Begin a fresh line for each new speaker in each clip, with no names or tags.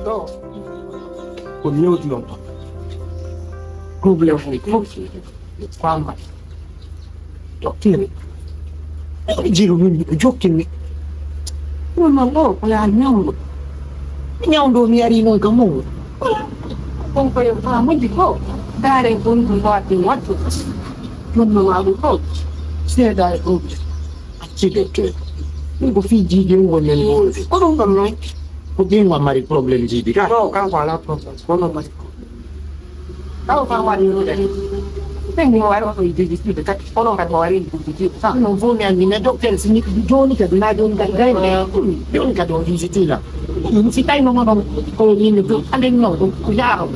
No. Con io ti non. Problema kwamba dokter giro mimi jokin mama lo ya nyaundo mi ari no kamu kon ko ya mo di ko dare kon ko wati watu mama ma ko se dai ko accidente ni ko fiji je wonen ko don kam no ko bin wa mari problem ji di ka kan wala problem ko no mari kalau kawan itu dari, saya ngawal waktu itu dekat orang kan ngawalin itu, sama punya mina dokter sini Joni kan nadon kan gaya, Joni kan dong di situ lah. Si tay mama dong kalau ini tu ada yang nong kuya,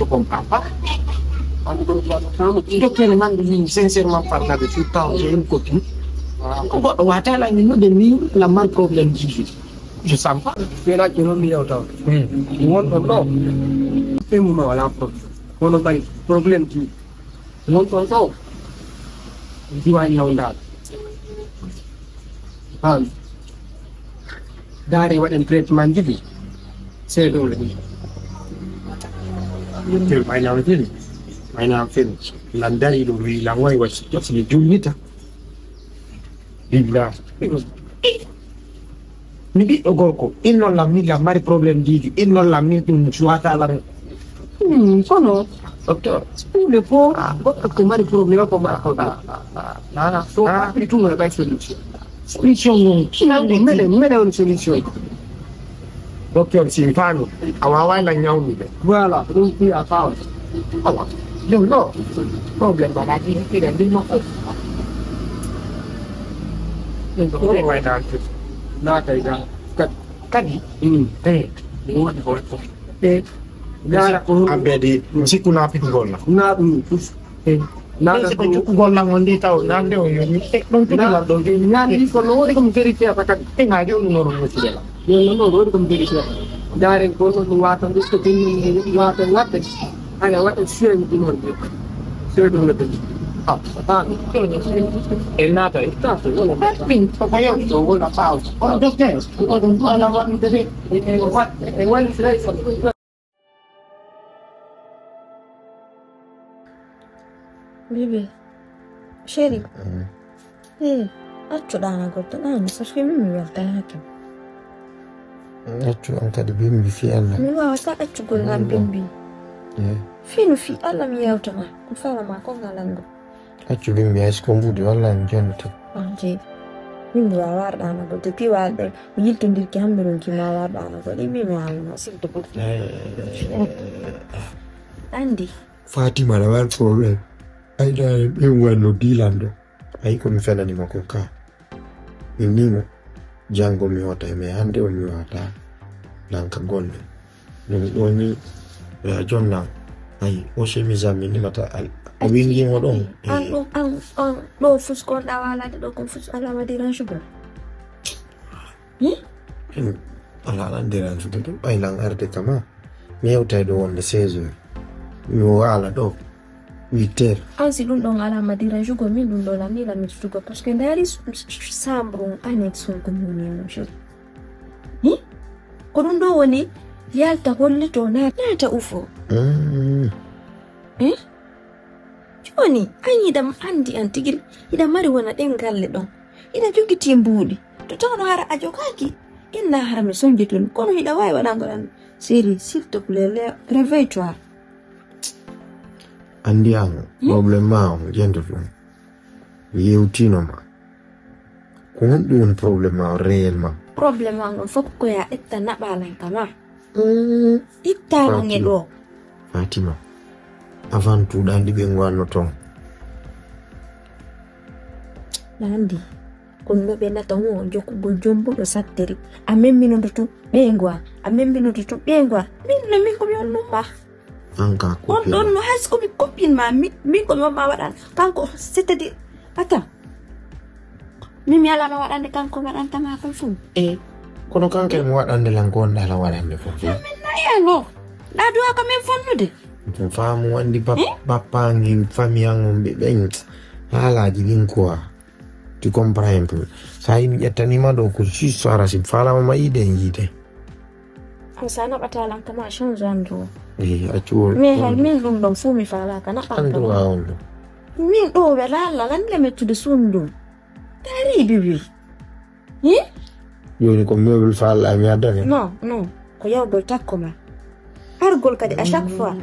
cukup apa? Dokter memang di sensor manfaat dari kita yang kopi. Kok wadah lah ini demi lamar problem gigi. Sampai kira kira dia tahu. Mohon Allah, saya mau lapor. Kono bari problem ki non to so diwani hawda dari wadan treatment jibi sai dole til mai na fin landari do wi langwai wacce ni jumita bibla mi bi ogoko inno la mi la mari problem di inno la mi tu suata la sono doctor le po ko mari problema ko ma ko na so tu nggak baik solution non mele un solution doctor simpano awawa na nyau ni voilà donc il a pas no problem ba lagi tidak di no ko mai na kai ga kadi ni ko Nara ko abedi siku na pitu golla na na ko golla ngondi taw na nde o yoni don na do na ni ko no ko meri ti apa kan tenga jo no ro ci dela yo no ro ko meri ci dare ko no watan disko tin ni watan latte ana watan sien din mo sir do latte pa el nata sta so no pin pa yo to golla pausa o do che o don ala wa mi deve what e wal sai so
Bibi, Sherry. Accio dana gotto, non so che mi guarda anche.
Accio anche di bimbi fi alla.
Mi va sta accio con la bimbi. Fino fi alla mi auto ma, fa la ma con la lango.
Accio bimbi è scombudo alla ingente.
Anche. Quindi va guarda una gotto più alto, il tundi che ambero che ma guarda una gotto, mi ma sento po'. Andy.
Fatima la var problem. Ai da yin wano dilando ai ko mi fela ni makoka inimo jango mi wata me hande o mi wata lanka golle ni doni ya jonna ai o se mi zamini mata al wingi mo don
an do fusko da wala do ko fus ala ma diran sugar
ala lan diran sugar ai lang arte kama mi wata do wonde 16 yo ala do 8
Anzi l'un non alla madira giugo mi l'un la mila mi giugo perché ndari sambro un anexo comune con un doni yalta golle to na ta ufo Joni anyi da andi antigil ida mari wona den galle don ida jogi timbudi to tawno hara ajo kaki inna hara mi sonje tun kono ida way wadangoran seri s'il te plaît réveille-toi
andiamo problema gente fu yeutino ma kun dun problema real ma
problema non fokko ya etta na balan kama itta ngedo
Fatima avant tout dandi be ngwano ton
nandi kun no be na tongo joku go jombo do satteri amemmi no to bengwa min mi ko yon no ma
anka ko
non no has ko mi copine ma mi ko ma wadan kanko c'est-à-dire attends mi ala ma wadan kanko wadan tama ko fu
kono kanke mo wadande lan ko ndala wadande fofu
na yango na do ko men fonnude
famu wandi papa ngi famiango be hala jigin quoi tu comprends un peu ça il y a tellement de coups sur la fala ma ide ngide
Ang sana patalang ka masyong zandro.
Achuo.
Me hay min lum dom fu mi fala ka na
Ano
pang.
aondo?
Min do wala la lan le metu de sundu. Tari bibi.
Yoni ko meuble fall a nyada ne.
No. Ko yaw do takoma. Argol kadi à chaque fois.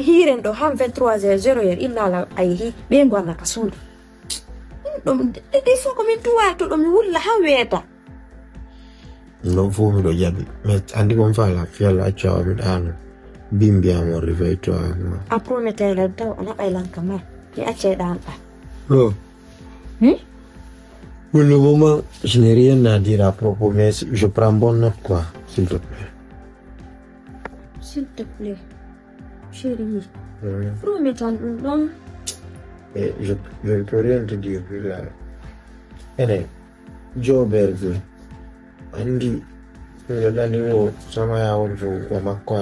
Hiren do ham 23h00 illa la ay hi be ngwana ka sundu. Dom de fo ko mi tuwa to dom wulla ha weta.
Non fu mi do jabi. Met andi ko falla fiala ciao mi dano. Bimbi amo riveito a.
A promettere da ona bailan kama. Ki ace dan pa.
No. Pour le moment, je n'ai rien à dire à propos, mais je prends bonne note, quoi, s'il te plaît.
S'il te plaît. Chérie. Promettons non.
Et je ne peux rien te dire plus là. Joe Berger. Andy, je l'ai dit, ça m'a dit,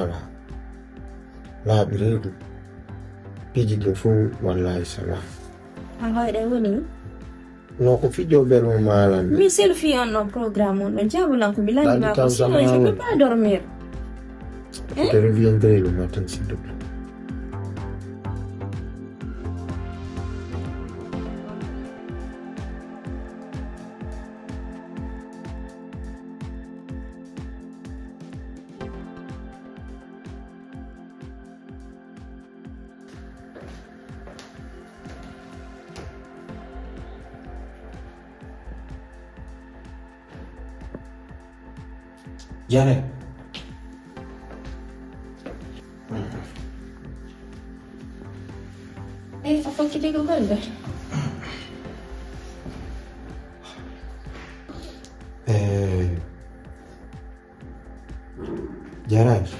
la birede. Piji de fou, wallahi, ça va.
Ah, ouais, woni.
No ko fijo bel mo malan.
Mi selfie on no programme on jabulan ko bilani ma ko sinon je peux pas dormir.
Je reviendrai le matin s'il te plaît. Janet.
Apa kita go banda?
Janet.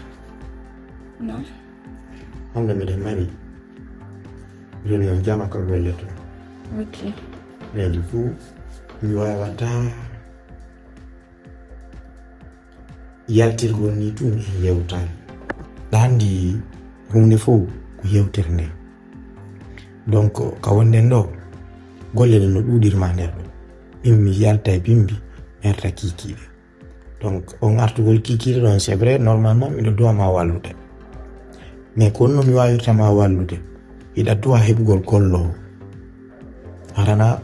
No.
Xam nga de mari. Jël jama ko weleto.
Okay.
Mais du coup, ñu wata yaltirgol ni tun e yewtan ɗandi hunde fof ko yewtere donc ka wonden ɗo golle ɗe no ɗuɗirma nder ɗo immi yalta e bimbi merta kikiɗe donc on artugol kikiɗe ɗon c'est vrai normalement miɗo duwama wallude mais ko no mi wawirtama wallude iɗa duwa heɓugol gollowo arana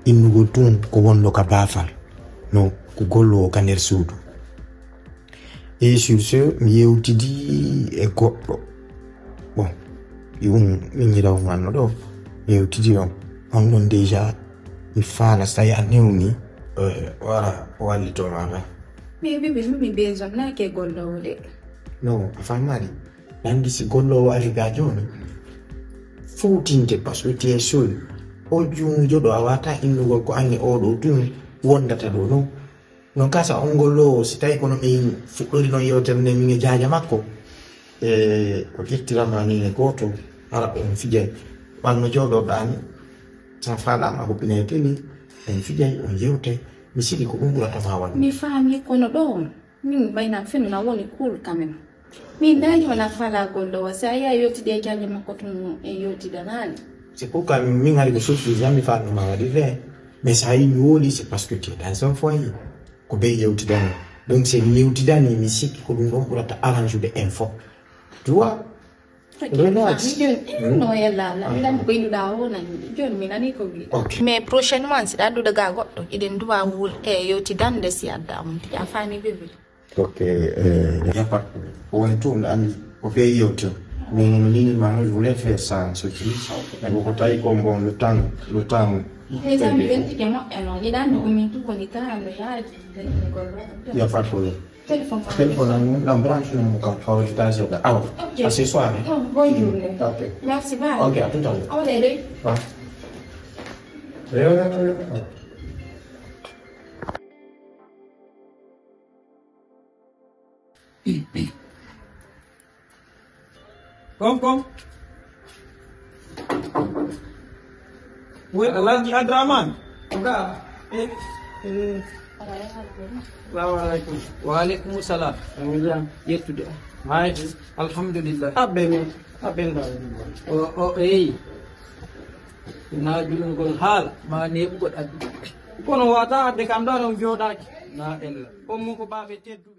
innugol tun ko wonɗo ka baafal no ko gollowo ka nder suudu. Et sur ce, mi yewtidi e goɗɗo. Bon, ɗum min yiɗa wanno ɗo mi yewtidi on ɗon déjà mi faala so tawi a newni wara wallitoma tan.
Mais bibi mi besoin na ke gollowo de.
Non, a famari andi si gollowo ari ga joni fowtinte par ce que tu es seul o junjo ɗo a wata innugol ko ange oɗo tun wondata ɗo non non kasa on gollowo si tawi kono min fuɗɗori noon yewtere nde min e jaaja makko ko ƴettirama ni e goto ara on fijay ɓanno jooɗoɗani sa faɗama hoppine teli en fijay on yewte mi sigi ko ɗum ɓuratama wonde
Mi faami kono ɗo min ɓaynan fenna woni cool quand même. Min dañi wona fala gollowo sa ya yettide e jaaje makko tun e yettidanani.
c'est pourquoi min ari ko suffisant mi faɗnoma waɗi fe mais sa yi mi wooli c'est parce que tu es dans un foyer ko be yewtidani donc c'est mi yewtidani mi sikki ko ɗum ɗon ɓurata arrange info tu vois relax
No yalla la lan ko inda wona joni mi nani ko wi.
ok
Mais prochainement si ɗaɗɗude ga goɗɗo iɗen duwa wul e yewtidande si adda mum ti a fami bébé.
ok yapat woni tout andi ko be yewti mon minimum je voulais faire ça ce qui mais ko tawi ko bon le temps
Les amis bentike moƴƴa noon yiɗani ko min tuko ni taando yaaji
il y a pas de problème
téléphone
téléphone la branche mon camp favoritation ah à ce soir
bonne journée.
ok
Merci bye.
ok à tout à l'heure
Au revoir.
Kom. Wait, lagi Adraman. Enggak. Assalamualaikum. Waalaikumsalam. Alhamdulillah. Ya sudah. Hai. Alhamdulillah. Aben. Oh, na julun gol hal ma ne bugot ad kono wata de kam do joda na el ko mo ko babe teddu